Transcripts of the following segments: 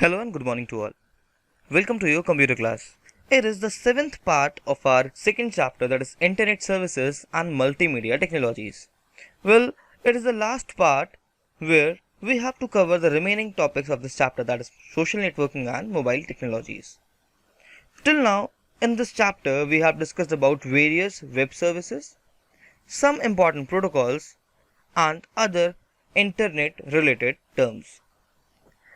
Hello and good morning to all. Welcome to your computer class. It is the seventh part of our second chapter, that is Internet Services and Multimedia Technologies. Well, it is the last part where we have to cover the remaining topics of this chapter, that is social networking and mobile technologies. Till now, in this chapter, we have discussed about various web services, some important protocols, and other internet related terms.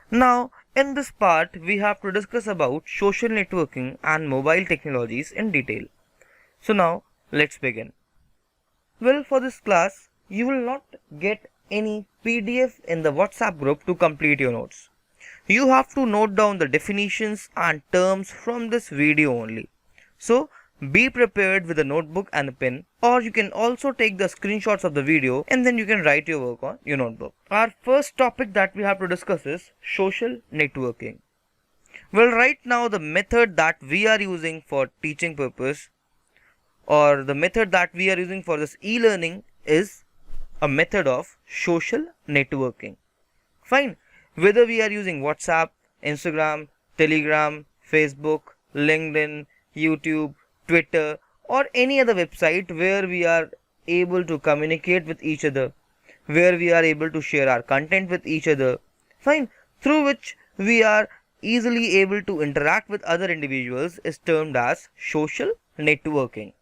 Now, in this part, we have to discuss about social networking and mobile technologies in detail. So now, let's begin. Well, for this class, you will not get any PDF in the WhatsApp group to complete your notes. You have to note down the definitions and terms from this video only. So, be prepared with a notebook and a pen, or you can also take the screenshots of the video and then you can write your work on your notebook. Our first topic that we have to discuss is social networking. Well, right now the method that we are using for teaching purpose, or the method that we are using for this e-learning, is a method of social networking. Fine. Whether we are using WhatsApp, Instagram, Telegram, Facebook, LinkedIn, YouTube, Twitter, or any other website where we are able to communicate with each other, where we are able to share our content with each other, fine, through which we are easily able to interact with other individuals, is termed as social networking.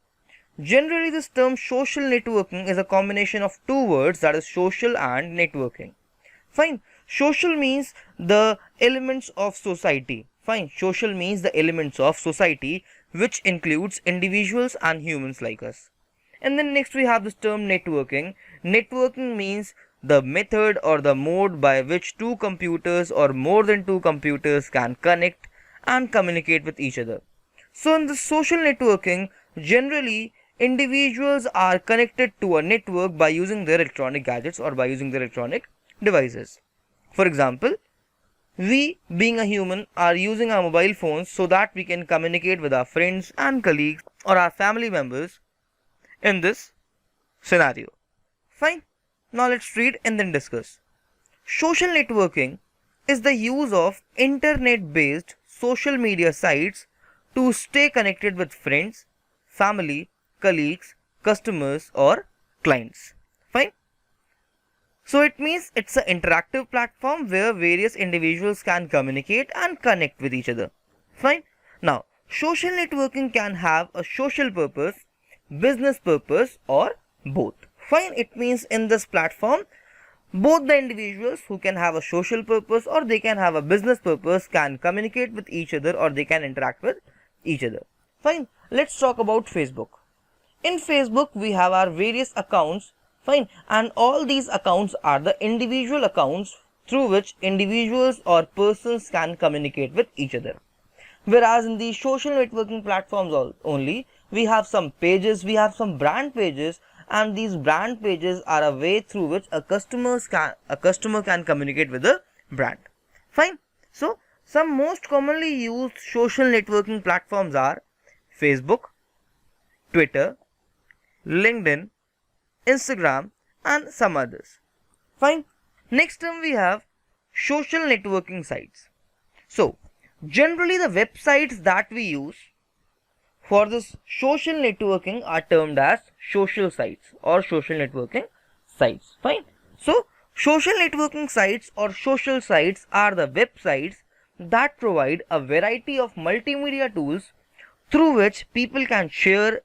Generally, this term social networking is a combination of two words, that is social and networking. Fine. Social means the elements of society. Fine. Social means the elements of society, which includes individuals and humans like us. And then next we have this term networking. Networking means the method or the mode by which two computers or more than two computers can connect and communicate with each other. So in the social networking, generally individuals are connected to a network by using their electronic gadgets or by using their electronic devices. For example, we being a human are using our mobile phones so that we can communicate with our friends and colleagues or our family members in this scenario. Fine. Now let's read and then discuss. Social networking is the use of internet based social media sites to stay connected with friends, family, colleagues, customers, or clients. Fine. So it means it's an interactive platform where various individuals can communicate and connect with each other. Fine. Now, social networking can have a social purpose, business purpose, or both. Fine. It means in this platform, both the individuals who can have a social purpose or they can have a business purpose can communicate with each other or they can interact with each other. Fine. Let's talk about Facebook. In Facebook, we have our various accounts. Fine. And all these accounts are the individual accounts through which individuals or persons can communicate with each other. Whereas in the social networking platforms only, we have some pages, we have some brand pages, and these brand pages are a way through which a customer can communicate with the brand. Fine. So some most commonly used social networking platforms are Facebook, Twitter, LinkedIn, Instagram, and some others. Fine. Next term we have social networking sites. So generally the websites that we use for this social networking are termed as social sites or social networking sites. Fine. So social networking sites or social sites are the websites that provide a variety of multimedia tools through which people can share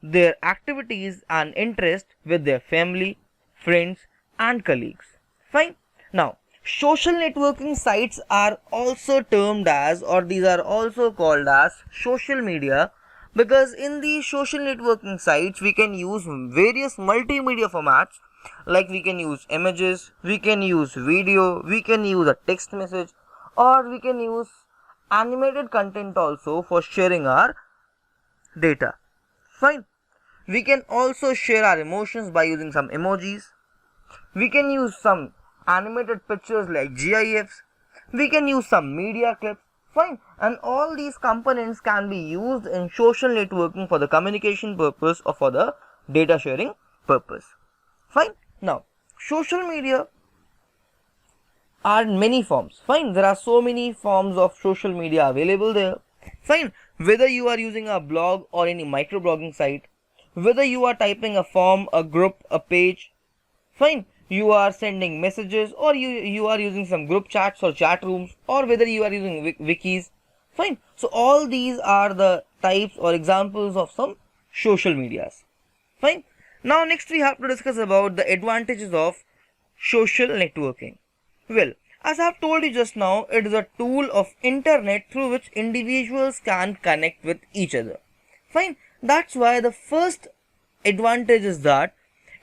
their activities and interest with their family, friends, and colleagues. Fine. Now, social networking sites are also termed as, or these are also called as, social media, because in these social networking sites we can use various multimedia formats, like we can use images, we can use video, we can use a text message, or we can use animated content also for sharing our data. Fine. We can also share our emotions by using some emojis. We can use some animated pictures like GIFs. We can use some media clips. Fine. And all these components can be used in social networking for the communication purpose or for the data sharing purpose. Fine. Now, social media are many forms. Fine, there are so many forms of social media available there. Fine, whether you are using a blog or any microblogging site, whether you are typing a form, a group, a page, fine, you are sending messages, or you are using some group chats or chat rooms, or whether you are using wikis, fine. So all these are the types or examples of some social medias. Fine. Now next we have to discuss about the advantages of social networking. Well, as I have told you just now, it is a tool of internet through which individuals can connect with each other. Fine. That's why the first advantage is that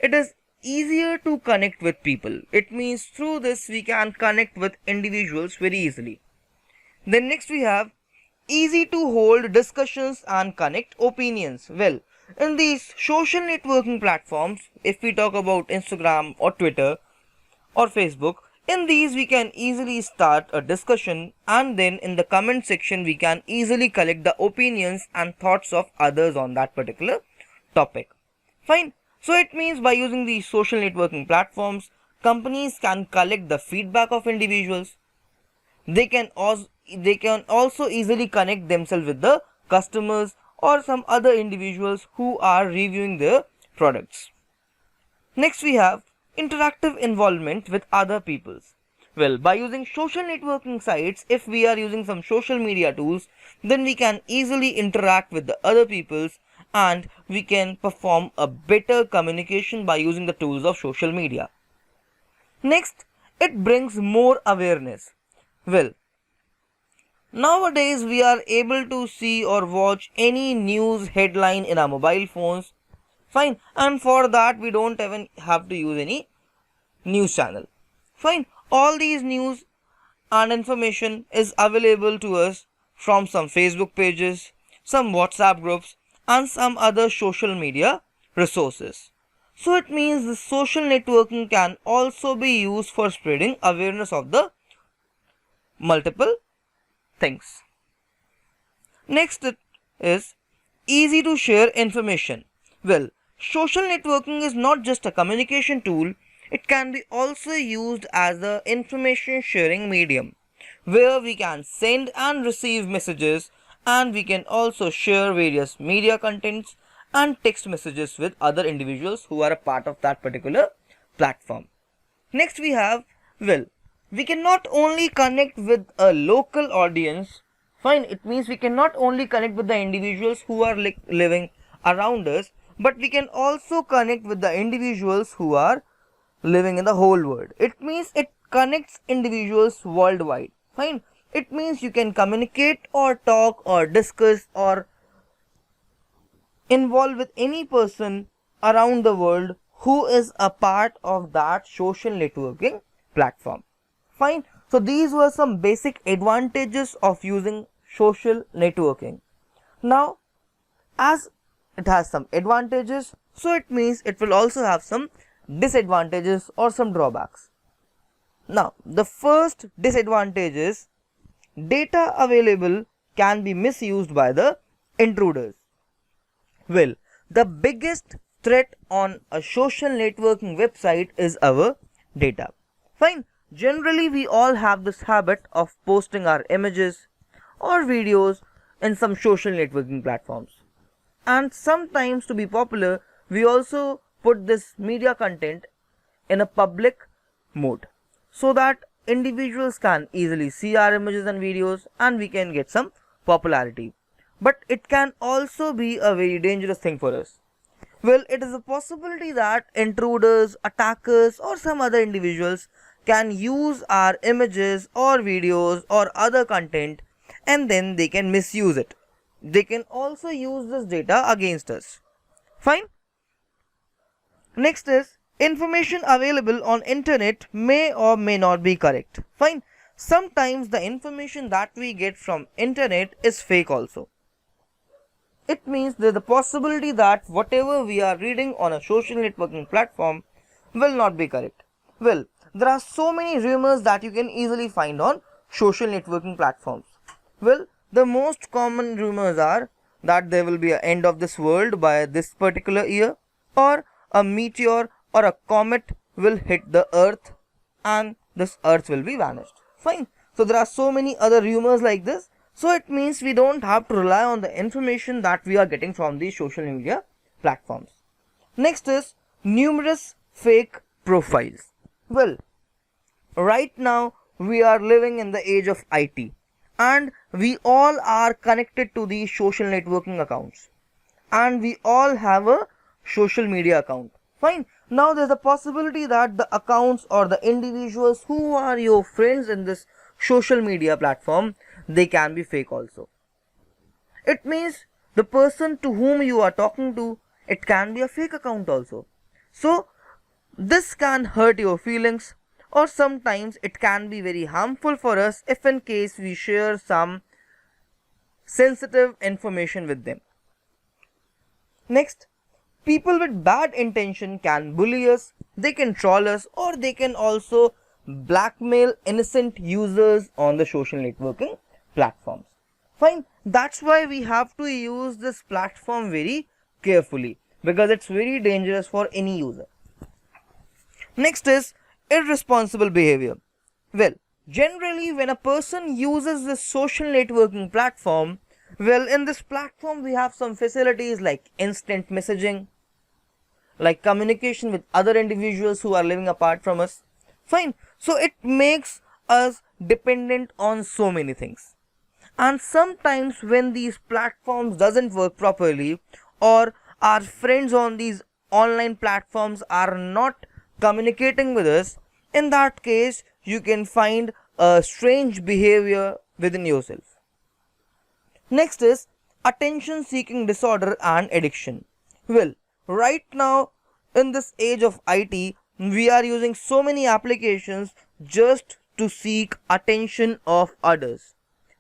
it is easier to connect with people. It means through this we can connect with individuals very easily. Then next we have easy to hold discussions and connect opinions. Well, in these social networking platforms, if we talk about Instagram or Twitter or Facebook, in these we can easily start a discussion, and then in the comment section we can easily collect the opinions and thoughts of others on that particular topic. Fine. So it means by using these social networking platforms, companies can collect the feedback of individuals. They can also easily connect themselves with the customers or some other individuals who are reviewing their products. Next we have interactive involvement with other peoples. Well, by using social networking sites, if we are using some social media tools, then we can easily interact with the other peoples, and we can perform a better communication by using the tools of social media. Next, it brings more awareness. Well, nowadays we are able to see or watch any news headline in our mobile phones. Fine, and for that we don't even have to use any news channel. Fine, all these news and information is available to us from some Facebook pages, some WhatsApp groups, and some other social media resources. So it means the social networking can also be used for spreading awareness of the multiple things. Next is easy to share information. Well, social networking is not just a communication tool, it can be also used as the information sharing medium, where we can send and receive messages, and we can also share various media contents and text messages with other individuals who are a part of that particular platform. Next we have, well, we can not only connect with a local audience. Fine, it means we can not only connect with the individuals who are living around us, but we can also connect with the individuals who are living in the whole world. It means it connects individuals worldwide. Fine, it means you can communicate or talk or discuss or involve with any person around the world who is a part of that social networking platform. Fine, so these were some basic advantages of using social networking. Now, as it has some advantages, so it means it will also have some disadvantages or some drawbacks. Now, the first disadvantage is data available can be misused by the intruders. Well, the biggest threat on a social networking website is our data. Fine, generally we all have this habit of posting our images or videos in some social networking platforms. And sometimes, to be popular, we also put this media content in a public mode so that individuals can easily see our images and videos, and we can get some popularity. But it can also be a very dangerous thing for us. Well, it is a possibility that intruders, attackers, or some other individuals can use our images or videos or other content, and then they can misuse it. They can also use this data against us. Fine. Next is information available on internet may or may not be correct. Fine. Sometimes the information that we get from internet is fake also. It means there's a possibility that whatever we are reading on a social networking platform will not be correct. Well, there are so many rumors that you can easily find on social networking platforms. Well, the most common rumors are that there will be an end of this world by this particular year, or a meteor or a comet will hit the earth and this earth will be vanished. Fine. So there are so many other rumors like this. So it means we don't have to rely on the information that we are getting from these social media platforms. Next is numerous fake profiles. Well, right now we are living in the age of IT, and we all are connected to these social networking accounts, and we all have a social media account. Fine. Now there's a possibility that the accounts or the individuals who are your friends in this social media platform, they can be fake also. It means the person to whom you are talking to, it can be a fake account also. So this can hurt your feelings, or sometimes it can be very harmful for us if in case we share some sensitive information with them. Next, people with bad intention can bully us, they can troll us, or they can also blackmail innocent users on the social networking platforms. Fine, that's why we have to use this platform very carefully, because it's very dangerous for any user. Next is irresponsible behavior. Well, generally when a person uses this social networking platform, well, in this platform we have some facilities like instant messaging, like communication with other individuals who are living apart from us. Fine. So it makes us dependent on so many things. And sometimes when these platforms doesn't work properly, or our friends on these online platforms are not communicating with us, in that case you can find a strange behavior within yourself. Next is attention seeking disorder and addiction. Well, right now in this age of IT, we are using so many applications just to seek attention of others.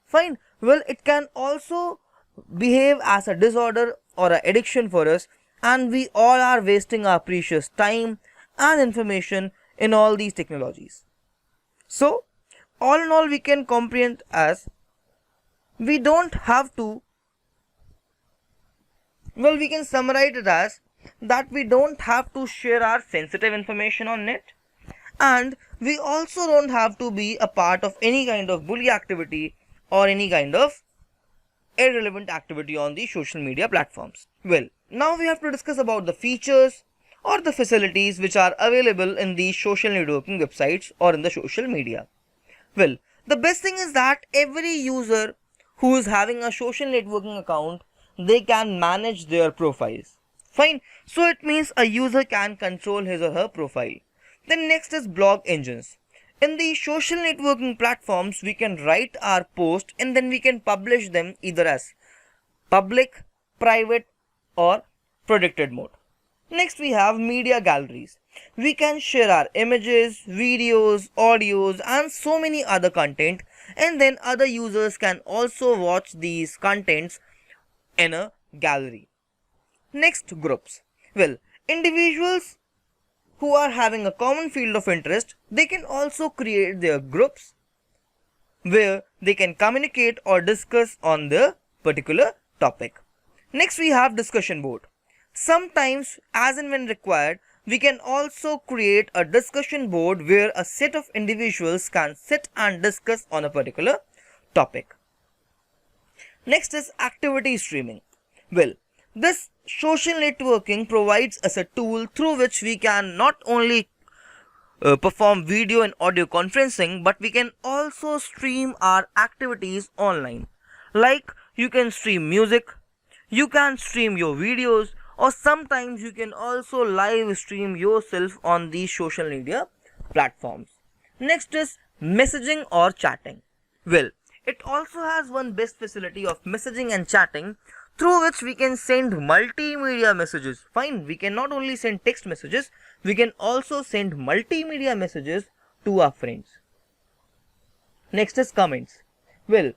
Fine. Well, it can also behave as a disorder or an addiction for us, and we all are wasting our precious time and information in all these technologies. So all in all, we can comprehend as we don't have to, well, we can summarize it as that we don't have to share our sensitive information on net, and we also don't have to be a part of any kind of bully activity or any kind of irrelevant activity on the social media platforms. Well, now we have to discuss about the features or the facilities which are available in the social networking websites or in the social media. Well, the best thing is that every user who is having a social networking account, they can manage their profiles. Fine. So it means a user can control his or her profile. Then next is blog engines. In the social networking platforms, we can write our post and then we can publish them either as public, private or protected mode. Next we have media galleries. We can share our images, videos, audios and so many other content, and then other users can also watch these contents in a gallery. Next, groups. Well, individuals who are having a common field of interest, they can also create their groups where they can communicate or discuss on the particular topic. Next we have discussion board. Sometimes, as and when required, we can also create a discussion board where a set of individuals can sit and discuss on a particular topic. Next is activity streaming. Well, this social networking provides us a tool through which we can not only perform video and audio conferencing, but we can also stream our activities online. Like you can stream music, you can stream your videos, or sometimes you can also live stream yourself on these social media platforms. Next is messaging or chatting. Well, it also has one best facility of messaging and chatting through which we can send multimedia messages. Fine, we can not only send text messages, we can also send multimedia messages to our friends. Next is comments. Well,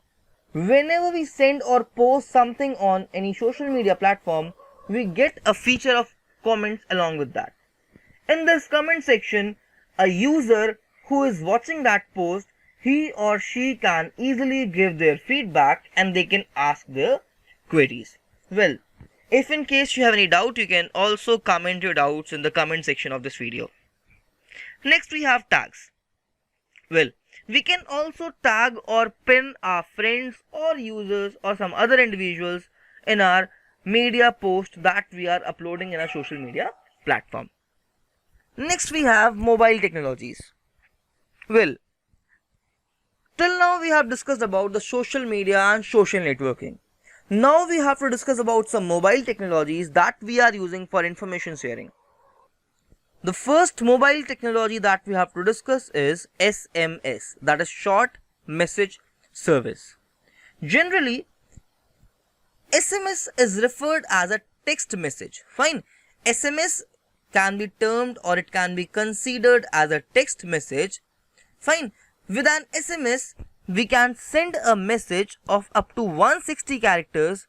whenever we send or post something on any social media platform, we get a feature of comments along with that. In this comment section, a user who is watching that post, he or she can easily give their feedback and they can ask their queries. Well, if in case you have any doubt, you can also comment your doubts in the comment section of this video. Next we have tags. Well, we can also tag or pin our friends or users or some other individuals in our media post that we are uploading in our social media platform. Next we have mobile technologies. Well, till now we have discussed about the social media and social networking. Now we have to discuss about some mobile technologies that we are using for information sharing. The first mobile technology that we have to discuss is SMS, that is short message service. Generally, SMS is referred as a text message. Fine. SMS can be termed or it can be considered as a text message. Fine. With an SMS, we can send a message of up to 160 characters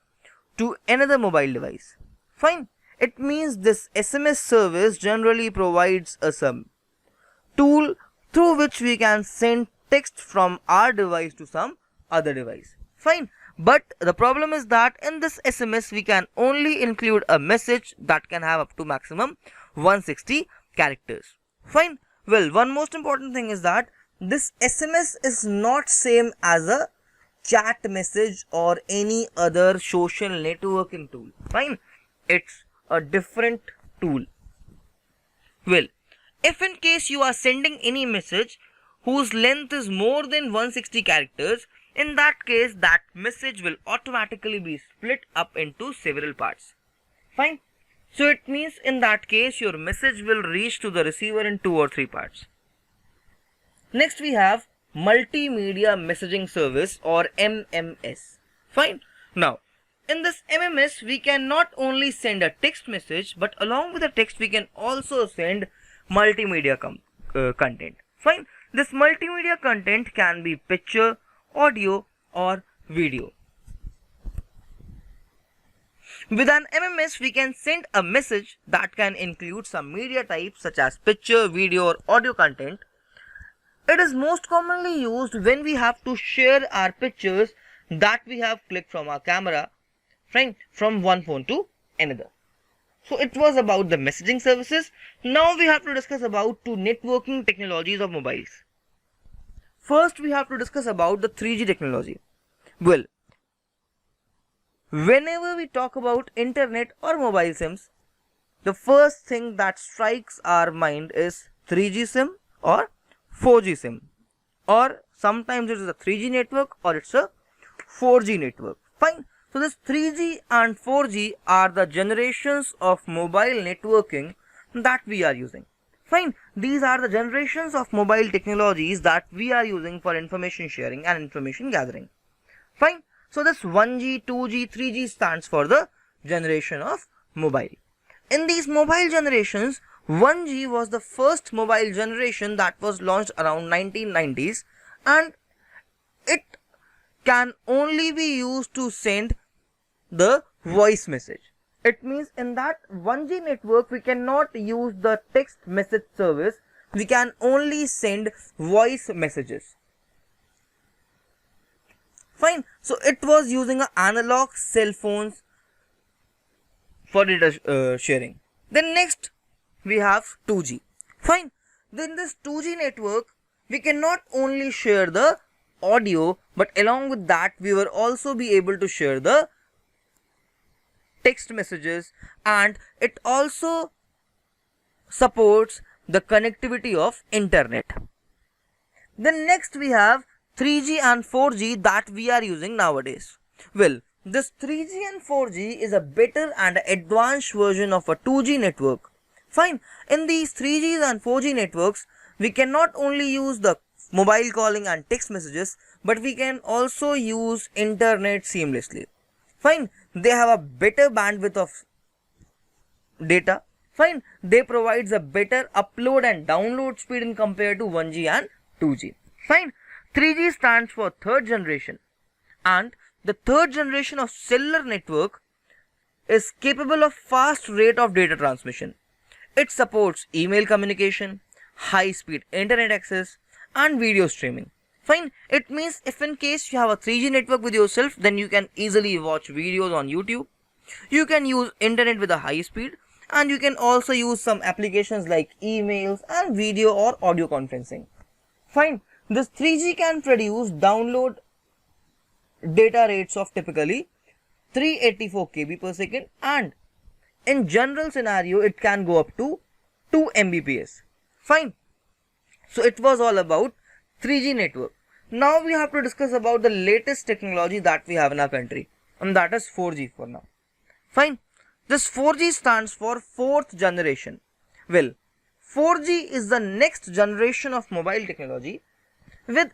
to another mobile device. Fine. It means this SMS service generally provides us a tool through which we can send text from our device to some other device. Fine. But the problem is that in this SMS we can only include a message that can have up to maximum 160 characters. Fine. Well, one most important thing is that this SMS is not same as a chat message or any other social networking tool. Fine. It's a different tool. Well, if in case you are sending any message whose length is more than 160 characters, in that case that message will automatically be split up into several parts. Fine. So it means in that case your message will reach to the receiver in 2 or 3 parts. Next we have multimedia messaging service or MMS. Fine. Now, in this MMS we can not only send a text message, but along with the text we can also send multimedia content. Fine. This multimedia content can be picture, audio or video. With an MMS we can send a message that can include some media types such as picture, video or audio content. It is most commonly used when we have to share our pictures that we have clicked from our camera, from one phone to another. So it was about the messaging services. Now we have to discuss about two networking technologies of mobiles. First we have to discuss about the 3G technology. Well, whenever we talk about internet or mobile SIMs, the first thing that strikes our mind is 3G SIM or 4G SIM, or sometimes it is a 3G network or it's a 4G network. Fine. So this 3G and 4G are the generations of mobile networking that we are using. Fine. These are the generations of mobile technologies that we are using for information sharing and information gathering. Fine. So this 1G, 2G, 3G stands for the generation of mobile. In these mobile generations, 1G was the first mobile generation that was launched around 1990s, and it can only be used to send the voice message. It means in that 1G network we cannot use the text message service, we can only send voice messages. Fine. So it was using an analog cell phones for data sharing. Then next we have 2G. Fine. Then this 2G network we can not only share the audio, but along with that we will also be able to share the text messages, and it also supports the connectivity of internet. Then next we have 3G and 4G that we are using nowadays. Well, this 3G and 4G is a better and advanced version of a 2G network. Fine. In these 3Gs and 4G networks, we can not only use the mobile calling and text messages, but we can also use internet seamlessly. Fine. They have a better bandwidth of data. Fine. They provides a better upload and download speed in compared to 1G and 2G. Fine. 3G stands for third generation, and the third generation of cellular network is capable of fast rate of data transmission. It supports email communication, high-speed internet access, and video streaming. Fine. It means if in case you have a 3G network with yourself, then you can easily watch videos on YouTube. You can use internet with a high speed, and you can also use some applications like emails and video or audio conferencing. Fine. This 3G can produce download data rates of typically 384 KB per second, and in general scenario it can go up to 2 Mbps. Fine. So it was all about 3G network. Now we have to discuss about the latest technology that we have in our country, and that is 4G for now. Fine. This 4G stands for fourth generation. Well, 4G is the next generation of mobile technology with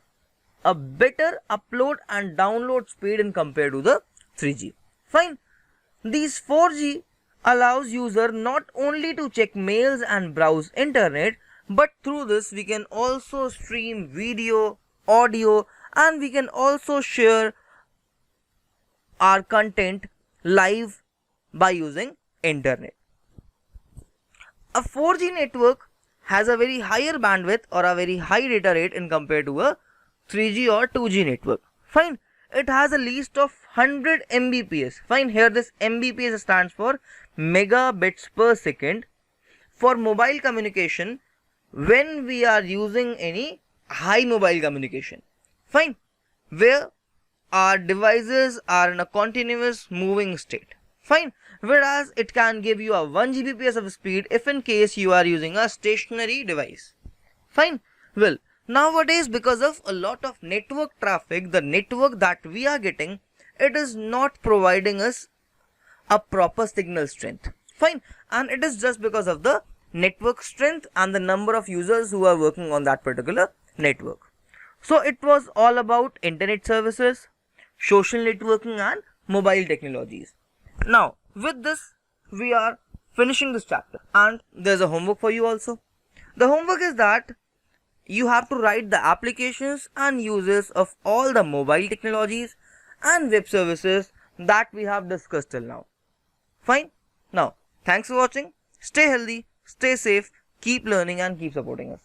a better upload and download speed in compared to the 3G. Fine. These 4G allows user not only to check mails and browse internet, but through this we can also stream video, audio, and we can also share our content live by using internet. A 4G network has a very higher bandwidth or a very high data rate in compared to a 3G or 2G network. Fine. It has a least of 100 Mbps. Fine. Here this Mbps stands for megabits per second for mobile communication when we are using any high mobile communication. Fine. Where our devices are in a continuous moving state. Fine. Whereas it can give you a 1 Gbps of speed if in case you are using a stationary device. Fine. Well, nowadays because of a lot of network traffic, the network that we are getting, it is not providing us a proper signal strength. Fine. And it is just because of the network strength and the number of users who are working on that particular network. So it was all about internet services, social networking and mobile technologies. Now with this we are finishing this chapter, and there's a homework for you also. The homework is that you have to write the applications and uses of all the mobile technologies and web services that we have discussed till now. Fine. Now thanks for watching. Stay healthy, stay safe, keep learning and keep supporting us.